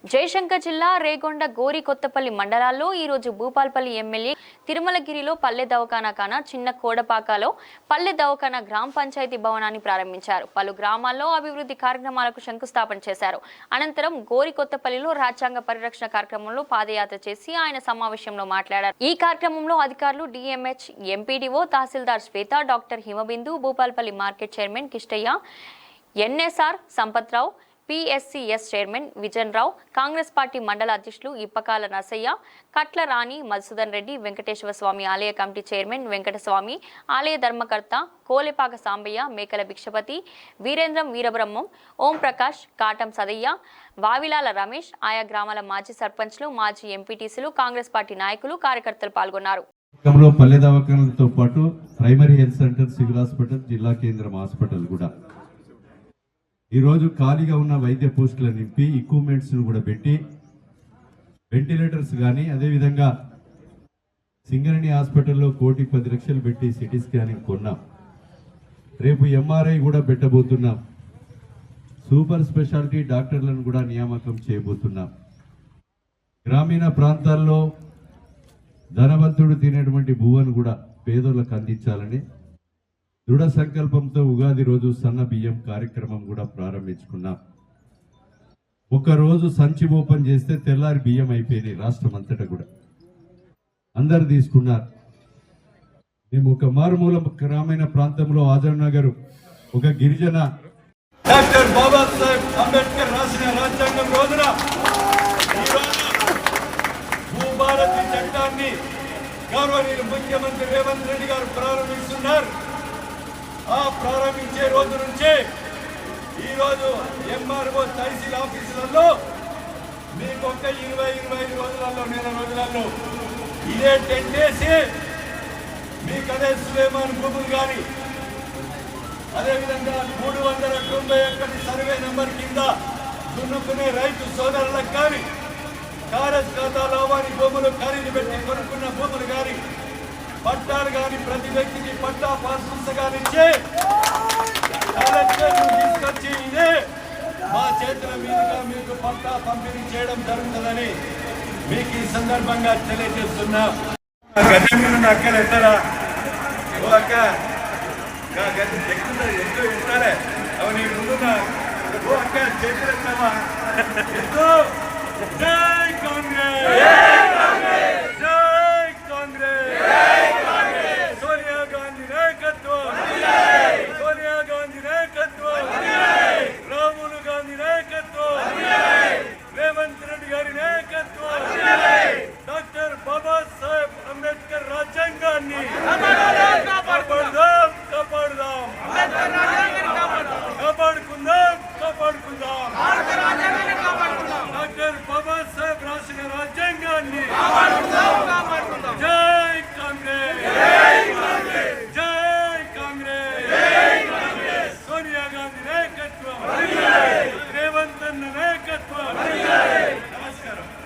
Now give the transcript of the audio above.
జయశంకర్ జిల్లా రేగొండ గోరి కొత్తపల్లి మండలాల్లో ఈ రోజు భూపాల్పల్లి ఎమ్మెల్యే తిరుమలగిరిలో పల్లె దవాఖానా కాన చిన్న కోడపాకలో పల్లె దవాఖానా గ్రామ పంచాయతీ భవనాన్ని ప్రారంభించారు. పలు గ్రామాల్లో అభివృద్ధి కార్యక్రమాలకు శంకుస్థాపన చేశారు. అనంతరం గోరి కొత్తపల్లిలో రాజ్యాంగ పరిరక్షణ కార్యక్రమంలో పాదయాత్ర చేసి ఆయన సమావేశంలో మాట్లాడారు. ఈ కార్యక్రమంలో అధికారులు DMH, MPDO, Tahsildar Shweta, doctor Himabindu, Bhupalpally market chairman Kishtaiah, NSR Sampathrao, PSCS chairman Vijan Rao, Congress party మండల అధ్యక్షులు ఇప్పకాల నరసయ్య, కట్ల రాణి, మధుసూదన్ రెడ్డి, వెంకటేశ్వర స్వామి ఆలయ కమిటీ చైర్మన్ వెంకటస్వామి, ఆలయ ధర్మకర్త కోలెపాక సాంబయ్య, మేకల భిక్షపతి, వీరేంద్రం వీరబ్రహ్మం, ఓం ప్రకాష్, కాటం సదయ్య, వావిలాల రమేష్, ఆయా గ్రామాల మాజీ సర్పంచ్లు, మాజీ ఎంపీటీసీలు, కాంగ్రెస్ పార్టీ నాయకులు, కార్యకర్తలు పాల్గొన్నారు. పల్లె దవాఖానాలతో పాటు primary health centre, civil hospital, జిల్లా కేంద్రం హాస్పిటల్ కూడా ఈరోజు ఖాళీగా ఉన్న వైద్య పోస్టులను నింపి ఎక్విప్మెంట్స్ను కూడా పెట్టి వెంటిలేటర్స్ కానీ అదేవిధంగా సింగరేణి హాస్పిటల్లో 1,10,00,000 పెట్టి సిటీ స్కానింగ్ కొన్నాం. రేపు ఎంఆర్ఐ కూడా పెట్టబోతున్నాం. సూపర్ స్పెషాలిటీ డాక్టర్లను కూడా నియామకం చేయబోతున్నాం. గ్రామీణ ప్రాంతాల్లో ధనవంతుడు తినేటువంటి భూవను కూడా పేదోళ్ళకు అందించాలని దృఢ సంకల్పంతో ఉగాది రోజు సన్న బియ్యం కార్యక్రమం కూడా ప్రారంభించుకున్నాం. రోజు సంచి ఓపెన్ చేస్తే తెల్లారి బియ్యం అయిపోయినాయి. రాష్ట్రం అంతటా కూడా అందరు తీసుకున్నారు. మేము ఒక మారుమూల గ్రామీణ ప్రాంతంలో ఆజంనగర్ ఒక గిరిజన డాక్టర్ బాబాసాహెబ్ అంబేద్కర్ రాసిన రాజ్యాంగం రోజున భూభారతి చట్టాన్ని గౌరవనీయులు ముఖ్యమంత్రి రేవంత్ రెడ్డి గారు ప్రారంభిస్తున్నారు. ఆ ప్రారంభించే రోజు నుంచే ఈరోజు ఎంఆర్ఓ, తహసీల్ ఆఫీసులలో మీకు ఒక 20-25 రోజులలో, నెల రోజులలో ఇదే టెంట్ వేసి మీకు అదే సులేమాన్ భూములు కానీ అదేవిధంగా 391 సర్వే నెంబర్ కింద దున్నుకునే రైతు సోదరులకు కానీ, కారస్ ఖాతాలో వారి భూములు ఖరీదు పెట్టి కొనుక్కున్న భూములు కానీ, పట్టాలు కానీ, ప్రతి వ్యక్తికి పట్టా పాస్ పుస్తకాలు ఇచ్చే తీసుకొచ్చి ఇదే మా చేతుల మీదుగా మీకు పట్టా పంపిణీ చేయడం జరుగుతుందని మీకు ఈ సందర్భంగా తెలియజేస్తున్నా. గజం అక్కడ ఎత్తరా అక్క ఎంతో ఇస్తారే అవి నీ ముందున్న అక్క చేతులు ఎత్తావా ఎంతో. జై కాంగ్రెస్, రేవంత్ రెడ్డి గారి నాయకత్వం, డాక్టర్ బాబాసాహెబ్ అంబేద్కర్ రాజ్యాంగాన్ని కాపాడుదాం, కాపాడుకుందాం, డాక్టర్ బాబా